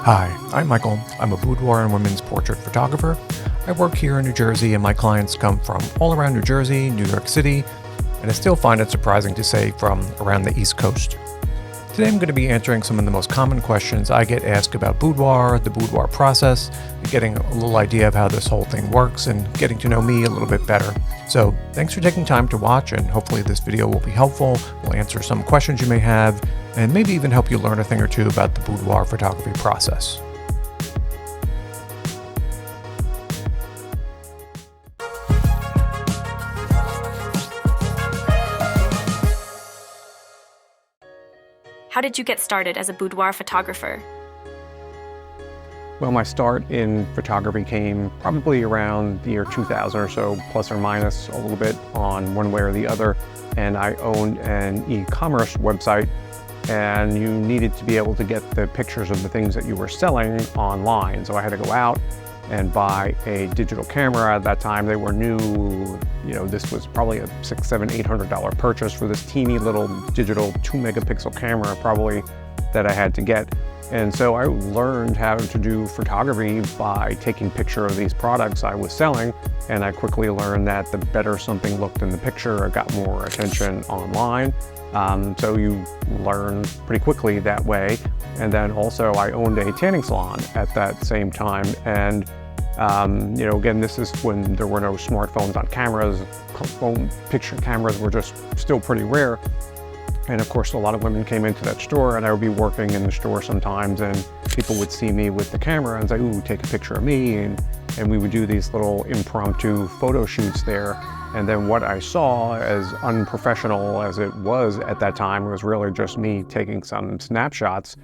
Hi, I'm Michael. I'm a boudoir and women's portrait photographer. I work here in New Jersey and my clients come from all around New Jersey, New York City, and I still find it surprising to say from around the East Coast. Today I'm going to be answering some of the most common questions I get asked about boudoir, the boudoir process, and getting a little idea of how this whole thing works and getting to know me a little bit better. So thanks for taking time to watch, and hopefully this video will be helpful, will answer some questions you may have, and maybe even help you learn a thing or two about the boudoir photography process. How did you get started as a boudoir photographer? Well, my start in photography came probably around the year 2000 or so, plus or minus a little bit on one way or the other. And I owned an e-commerce website, and you needed to be able to get the pictures of the things that you were selling online. So I had to go out and buy a digital camera. At that time, they were new. This was probably a $600, $700, $800 purchase for this teeny little digital 2-megapixel camera probably that I had to get. And so I learned how to do photography by taking picture of these products I was selling. And I quickly learned that the better something looked in the picture, it got more attention online. So you learn pretty quickly that way. And then also I owned a tanning salon at that same time. And again, this is when there were no smartphones on cameras. Phone picture cameras were just still pretty rare. And of course, a lot of women came into that store, and I would be working in the store sometimes, and people would see me with the camera and say, "Ooh, take a picture of me." And we would do these little impromptu photo shoots there. And then what I saw, as unprofessional as it was at that time, was really just me taking some snapshots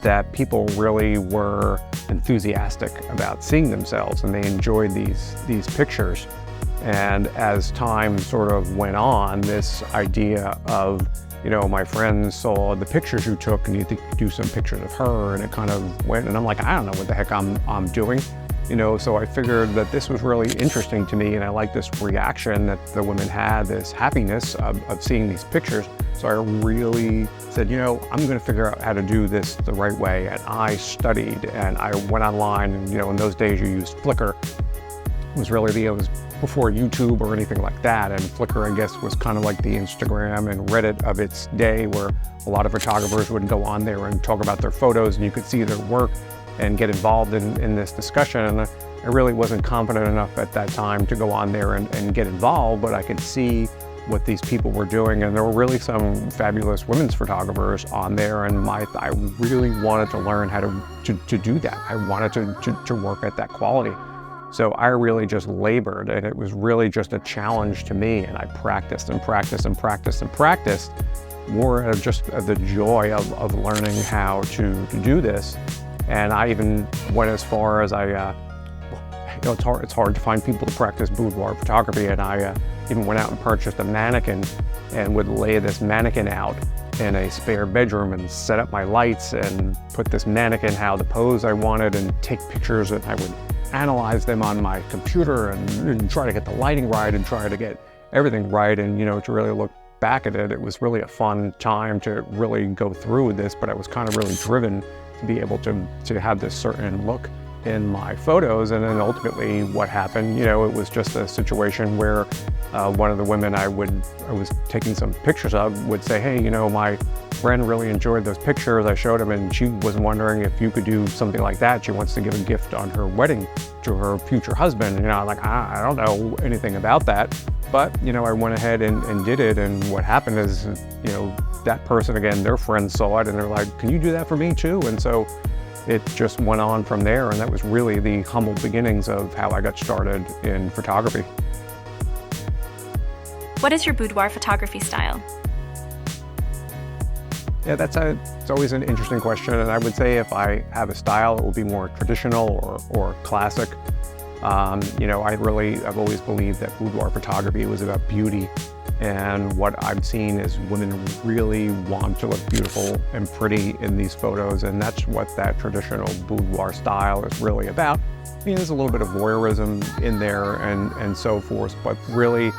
that people really were enthusiastic about seeing themselves, and they enjoyed these pictures. And as time sort of went on, this idea of, my friends saw the pictures you took and you think you could do some pictures of her, and it kind of went, and I'm like, I don't know what the heck I'm doing. So I figured that this was really interesting to me, and I liked this reaction that the women had, this happiness of seeing these pictures. So I really said, I'm gonna figure out how to do this the right way. And I studied, and I went online, and in those days you used Flickr. It was before YouTube or anything like that, and Flickr, I guess, was kind of like the Instagram and Reddit of its day, where a lot of photographers would go on there and talk about their photos, and you could see their work and get involved in this discussion. And I really wasn't confident enough at that time to go on there and get involved, but I could see what these people were doing, and there were really some fabulous women's photographers on there, and I really wanted to learn how to do that. I wanted to work at that quality. So I really just labored, and it was really just a challenge to me, and I practiced and practiced and practiced and practiced, more of just the joy of learning how to do this. And I even went as far as it's hard to find people to practice boudoir photography, and I even went out and purchased a mannequin and would lay this mannequin out in a spare bedroom and set up my lights and put this mannequin how the pose I wanted, and take pictures, and I would analyze them on my computer and try to get the lighting right and try to get everything right. And to really look back at it, it was really a fun time to really go through this, but I was kind of really driven to be able to have this certain look in my photos. And then ultimately what happened, it was just a situation where one of the women I was taking some pictures of would say, "Hey, my friend really enjoyed those pictures I showed him, and she was wondering if you could do something like that. She wants to give a gift on her wedding to her future husband." And I'm like, I don't know anything about that. But, I went ahead and did it. And what happened is, that person, again, their friends saw it, and they're like, "Can you do that for me too?" And so it just went on from there. And that was really the humble beginnings of how I got started in photography. What is your boudoir photography style? Yeah, it's always an interesting question. And I would say if I have a style, it will be more traditional or classic. I've always believed that boudoir photography was about beauty. And what I've seen is women really want to look beautiful and pretty in these photos. And that's what that traditional boudoir style is really about. There's a little bit of voyeurism in there and so forth, but really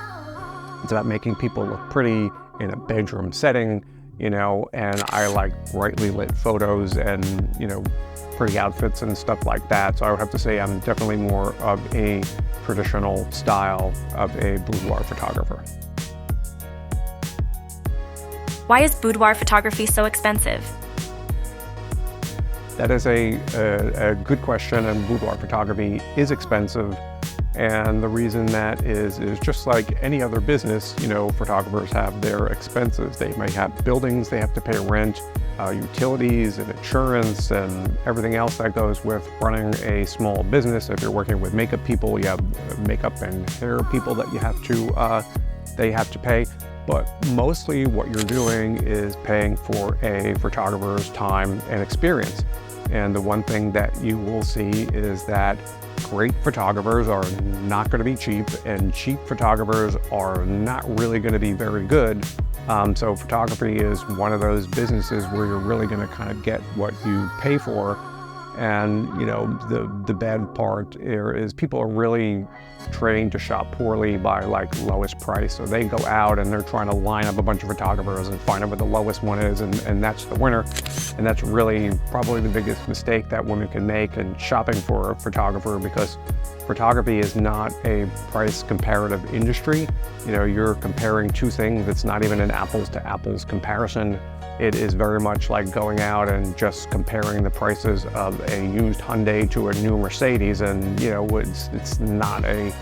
it's about making people look pretty in a bedroom setting. and I like brightly lit photos and, pretty outfits and stuff like that. So I would have to say I'm definitely more of a traditional style of a boudoir photographer. Why is boudoir photography so expensive? That is a good question, and boudoir photography is expensive. And the reason that is just like any other business, photographers have their expenses. They may have buildings they have to pay rent, utilities and insurance and everything else that goes with running a small business. If you're working with makeup people, you have makeup and hair people that they have to pay. But mostly what you're doing is paying for a photographer's time and experience. And the one thing that you will see is that great photographers are not going to be cheap, and cheap photographers are not really going to be very good. So photography is one of those businesses where you're really going to kind of get what you pay for. And the bad part here is people are really trained to shop poorly by like lowest price. So they go out and they're trying to line up a bunch of photographers and find out what the lowest one is, and that's the winner. And that's really probably the biggest mistake that women can make in shopping for a photographer, because photography is not a price comparative industry. You're comparing two things. It's not even an apples to apples comparison. It is very much like going out and just comparing the prices of a used Hyundai to a new Mercedes, and it's not a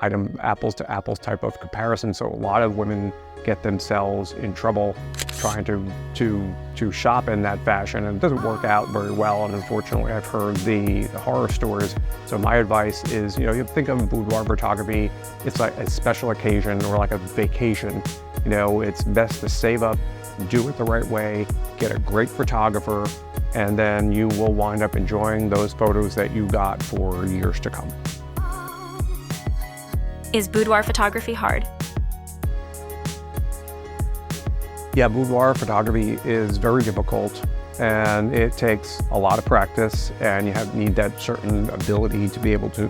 item apples to apples type of comparison. So a lot of women get themselves in trouble trying to shop in that fashion, and it doesn't work out very well. And unfortunately, I've heard the horror stories. So my advice is, you think of boudoir photography, it's like a special occasion or like a vacation. It's best to save up, do it the right way, get a great photographer, and then you will wind up enjoying those photos that you got for years to come. Is boudoir photography hard? Yeah, boudoir photography is very difficult, and it takes a lot of practice, and you need that certain ability to be able to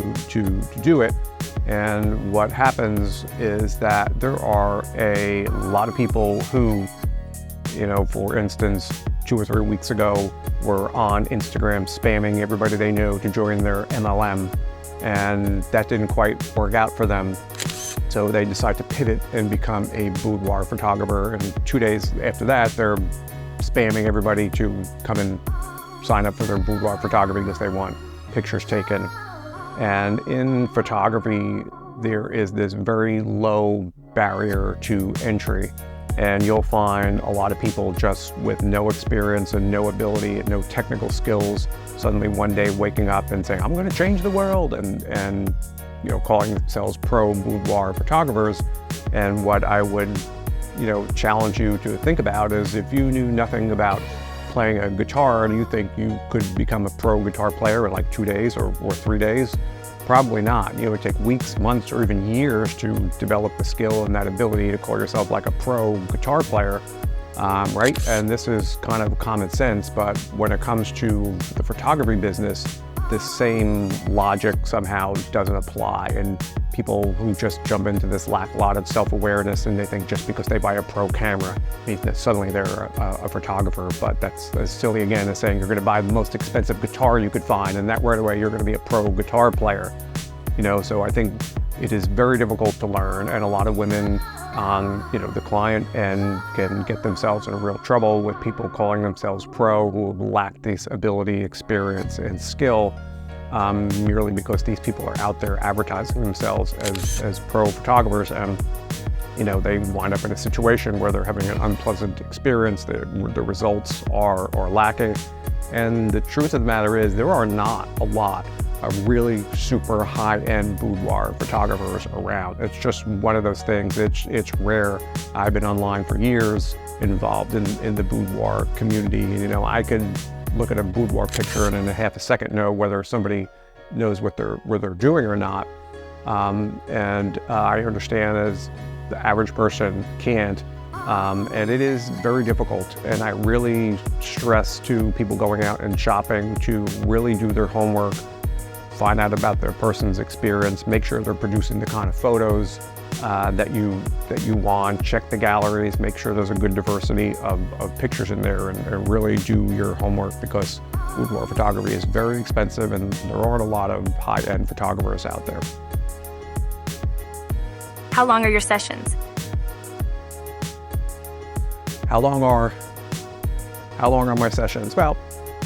do it. And what happens is that there are a lot of people who, for instance, 2 or 3 weeks ago, were on Instagram spamming everybody they knew to join their MLM, and that didn't quite work out for them. So they decide to pivot and become a boudoir photographer, and 2 days after that, they're spamming everybody to come and sign up for their boudoir photography because they want pictures taken. And in photography, there is this very low barrier to entry. And you'll find a lot of people just with no experience and no ability and no technical skills, suddenly one day waking up and saying, I'm going to change the world, and calling themselves pro boudoir photographers. And what I would, challenge you to think about is, if you knew nothing about playing a guitar and you think you could become a pro guitar player in like 2 days or 3 days, probably not. It would take weeks, months, or even years to develop the skill and that ability to call yourself like a pro guitar player, right? And this is kind of common sense, but when it comes to the photography business, the same logic somehow doesn't apply. And people who just jump into this lack a lot of self-awareness, and they think just because they buy a pro camera means that suddenly they're a photographer. But that's as silly again as saying you're going to buy the most expensive guitar you could find, and that right away you're going to be a pro guitar player. So I think it is very difficult to learn, and a lot of women decline and can get themselves in real trouble with people calling themselves pro who lack this ability, experience, and skill, merely because these people are out there advertising themselves as pro photographers, and they wind up in a situation where they're having an unpleasant experience, the results are lacking. And the truth of the matter is, there are not a lot of really super high-end boudoir photographers around. It's just one of those things. It's rare. I've been online for years, involved in the boudoir community. I can look at a boudoir picture and in a half a second know whether somebody knows what they're doing or not. And I understand as the average person can't. And it is very difficult. And I really stress to people going out and shopping to really do their homework, find out about their person's experience, make sure they're producing the kind of photos that you want. Check the galleries, make sure there's a good diversity of pictures in there, and really do your homework, because boudoir photography is very expensive and there aren't a lot of high-end photographers out there. How long are your sessions? How long are my sessions? Well,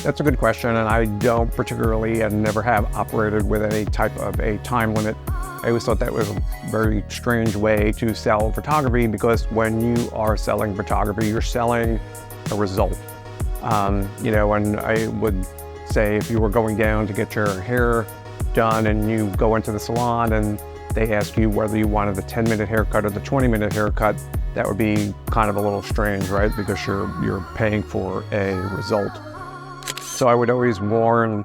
that's a good question, and I don't particularly and never have operated with any type of a time limit. I always thought that was a very strange way to sell photography, because when you are selling photography, you're selling a result. You know, and I would say if you were going down to get your hair done and you go into the salon and they ask you whether you wanted the 10-minute haircut or the 20-minute haircut, that would be kind of a little strange, right? Because you're paying for a result. So I would always warn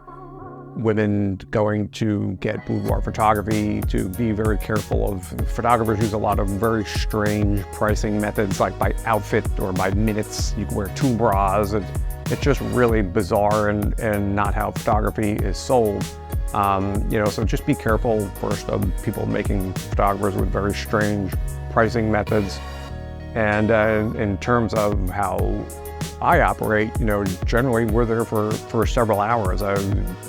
women going to get boudoir photography to be very careful of photographers use a lot of very strange pricing methods, like by outfit or by minutes. You can wear 2 bras. It's just really bizarre and not how photography is sold. You know, so just be careful first of people making photographers with very strange pricing methods. And in terms of how I operate, you know, generally we're there for several hours.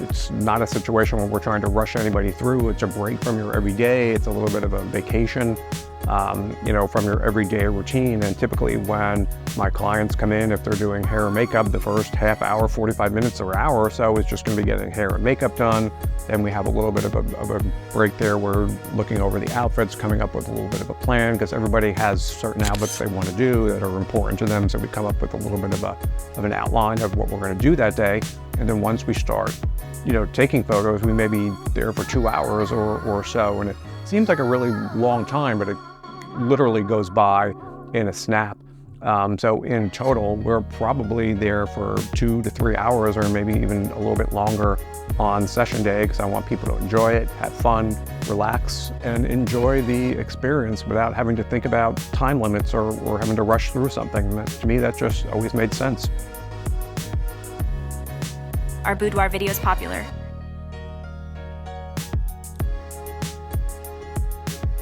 It's not a situation where we're trying to rush anybody through. It's a break from your everyday. It's a little bit of a vacation, you know, from your everyday routine. And typically when my clients come in, if they're doing hair and makeup, the first half hour, 45 minutes or hour or so is just going to be getting hair and makeup done. Then we have a little bit of a break there. We're looking over the outfits, coming up with a little bit of a plan, because everybody has certain outfits they want to do that are important to them. So we come up with a little bit of an outline of what we're going to do that day. And then once we start, you know, taking photos, we may be there for 2 hours or so. And it seems like a really long time, but it literally goes by in a snap. So in total, we're probably there for 2 to 3 hours, or maybe even a little bit longer on session day, because I want people to enjoy it, have fun, relax, and enjoy the experience without having to think about time limits or having to rush through something. And to me, that just always made sense. Are boudoir videos popular?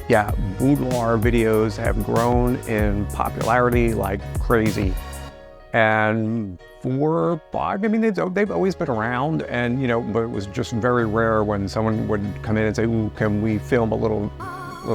Yeah, boudoir videos have grown in popularity like crazy. And 4, 5, I mean, they've always been around, and, you know, but it was just very rare when someone would come in and say, "Ooh, can we film a little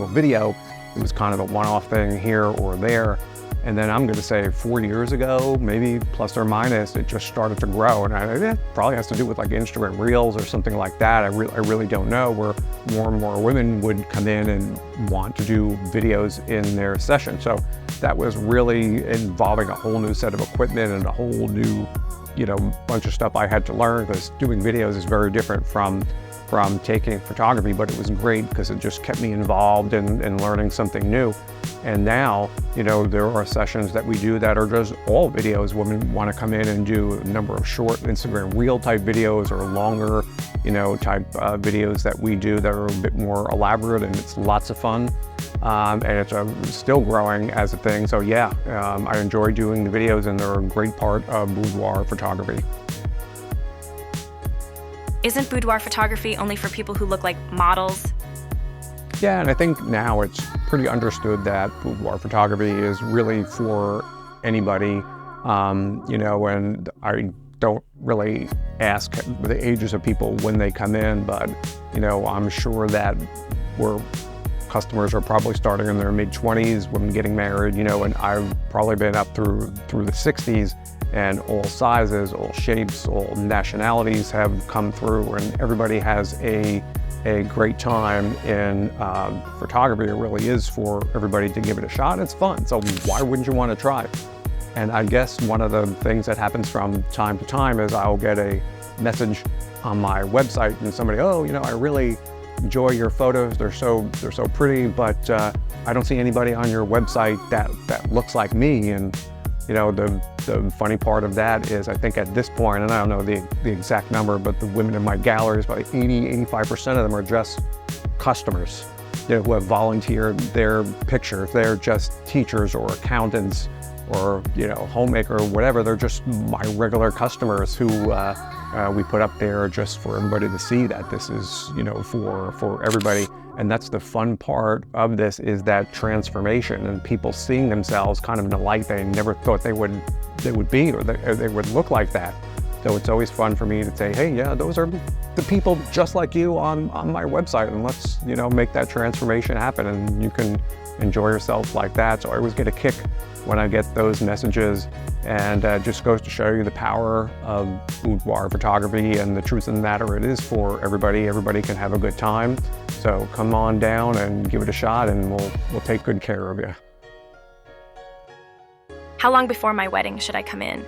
video?" It was kind of a one-off thing here or there. And then I'm going to say 4 years ago, maybe plus or minus, it just started to grow. And it probably has to do with like Instagram Reels or something like that. I really don't know, where more and more women would come in and want to do videos in their session. So that was really involving a whole new set of equipment and a whole new, you know, bunch of stuff I had to learn, because doing videos is very different from taking photography. But it was great because it just kept me involved in learning something new. And now, you know, there are sessions that we do that are just all videos. Women want to come in and do a number of short Instagram Reel type videos, or longer, you know, type videos that we do that are a bit more elaborate, and it's lots of fun. And it's still growing as a thing. So yeah, I enjoy doing the videos, and they're a great part of boudoir photography. Isn't boudoir photography only for people who look like models? Yeah, and I think now it's pretty understood that boudoir photography is really for anybody, you know, and I don't really ask the ages of people when they come in, but, you know, I'm sure that customers are probably starting in their mid-20s, women getting married, you know, and I've probably been up through the 60s, and all sizes, all shapes, all nationalities have come through, and everybody has a great time in photography. It really is for everybody to give it a shot. It's fun, so why wouldn't you want to try? And I guess one of the things that happens from time to time is I'll get a message on my website and somebody, "Oh, you know, I really enjoy your photos. They're so pretty, but I don't see anybody on your website that looks like me." And you know, the funny part of that is, I think at this point, and I don't know the exact number, but the women in my galleries, about 80–85% of them are just customers, you know, who have volunteered their picture. They're just teachers or accountants or, you know, homemaker or whatever. They're just my regular customers who we put up there just for everybody to see that this is, for everybody. And that's the fun part of this, is that transformation and people seeing themselves kind of in a light they never thought they would be, or they would look like that. So it's always fun for me to say, hey, yeah, those are the people just like you on my website, and let's, make that transformation happen, and you can enjoy yourself like that. So I always get a kick when I get those messages, and just goes to show you the power of boudoir photography, and the truth of the matter, it is for everybody. Everybody can have a good time. So come on down and give it a shot, and we'll take good care of you. How long before my wedding should I come in?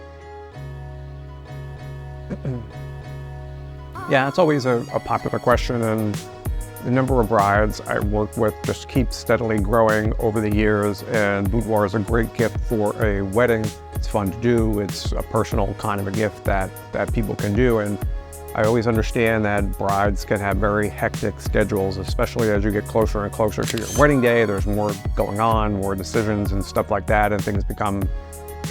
Yeah, it's always a popular question, and the number of brides I work with just keeps steadily growing over the years, and boudoir is a great gift for a wedding. It's fun to do. It's a personal kind of a gift that people can do, and I always understand that brides can have very hectic schedules, especially as you get closer and closer to your wedding day. There's more going on, more decisions and stuff like that, and things become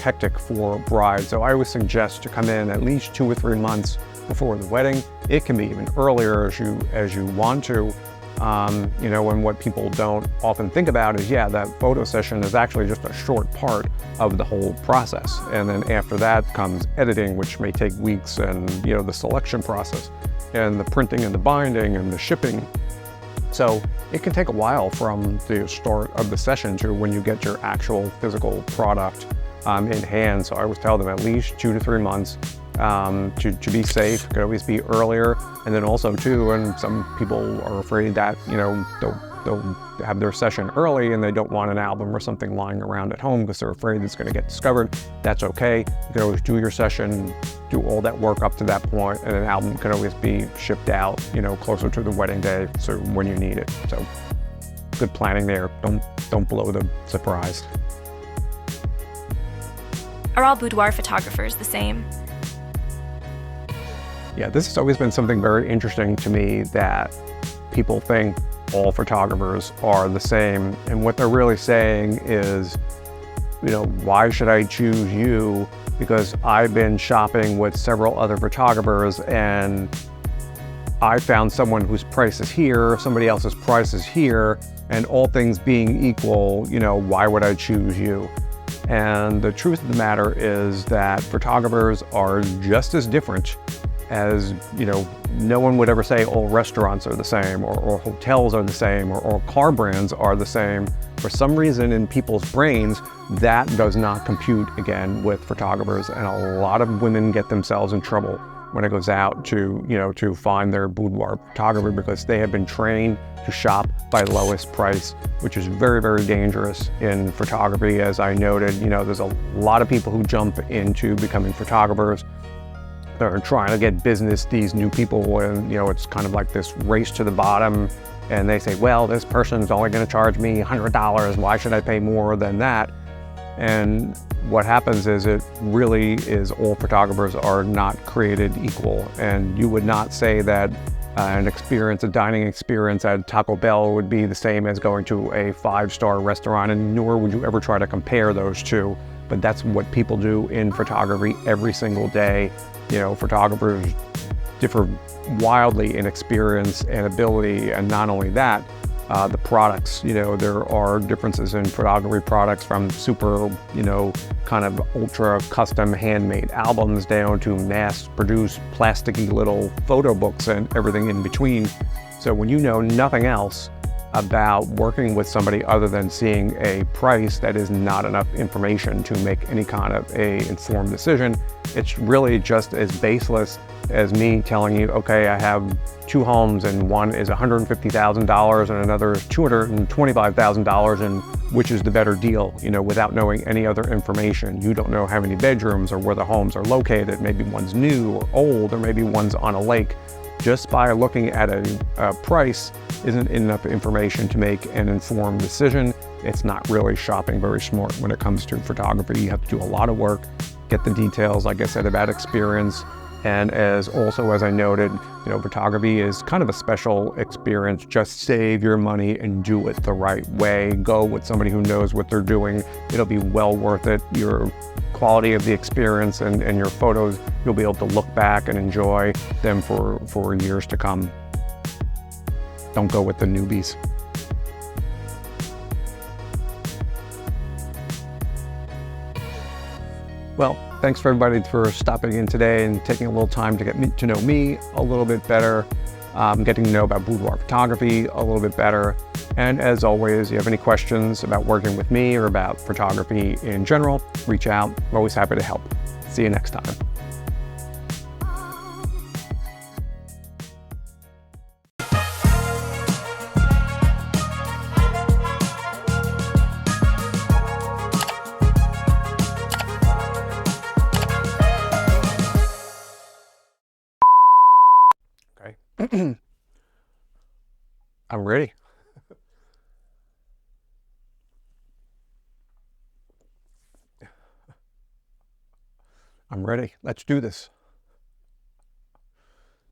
hectic for brides. So I always suggest to come in at least 2 or 3 months before the wedding. It can be even earlier as you want to. And what people don't often think about is, that photo session is actually just a short part of the whole process. And then after that comes editing, which may take weeks, and the selection process, and the printing and the binding and the shipping. So it can take a while from the start of the session to when you get your actual physical product in hand. So I always tell them at least 2 to 3 months to be safe. It could always be earlier. And then also too, and some people are afraid that, they'll have their session early and they don't want an album or something lying around at home because they're afraid it's going to get discovered. That's okay. You can always do your session, do all that work up to that point, and an album can always be shipped out, closer to the wedding day, so when you need it. So good planning there. Don't blow the surprise. Are all boudoir photographers the same? Yeah, this has always been something very interesting to me, that people think all photographers are the same. And what they're really saying is, why should I choose you? Because I've been shopping with several other photographers, and I found someone whose price is here, somebody else's price is here, and all things being equal, why would I choose you? And the truth of the matter is that photographers are just as different as, no one would ever say all restaurants are the same, or hotels are the same, or car brands are the same. For some reason in people's brains, that does not compute again with photographers. And a lot of women get themselves in trouble when it goes out to find their boudoir photographer, because they have been trained to shop by lowest price, which is very, very dangerous in photography. As I noted, there's a lot of people who jump into becoming photographers. They're trying to get business, these new people, and it's kind of like this race to the bottom, and they say, well, this person's only going to charge me $100, why should I pay more than that? And what happens is, it really is, all photographers are not created equal. And you would not say that a dining experience at Taco Bell would be the same as going to a 5-star restaurant, and nor would you ever try to compare those two. But that's what people do in photography every single day. Photographers differ wildly in experience and ability, and not only that, the products, there are differences in photography products, from super, kind of ultra custom handmade albums down to mass produced plasticky little photo books and everything in between. So when you know nothing else about working with somebody other than seeing a price, that is not enough information to make any kind of a informed decision. It's really just as baseless as me telling you, okay, I have 2 homes, and one is $150,000 and another is $225,000, and which is the better deal, without knowing any other information. You don't know how many bedrooms or where the homes are located. Maybe one's new or old, or maybe one's on a lake. Just by looking at a price isn't enough information to make an informed decision. It's not really shopping very smart when it comes to photography. You have to do a lot of work, get the details, like I said, about experience, And as I noted, photography is kind of a special experience. Just save your money and do it the right way. Go with somebody who knows what they're doing. It'll be well worth it. Your quality of the experience and your photos, you'll be able to look back and enjoy them for years to come. Don't go with the newbies. Well, thanks for everybody for stopping in today and taking a little time to get to know me a little bit better, getting to know about boudoir photography a little bit better. And as always, if you have any questions about working with me or about photography in general, reach out. I'm always happy to help. See you next time. Okay. I'm ready. I'm ready. Let's do this.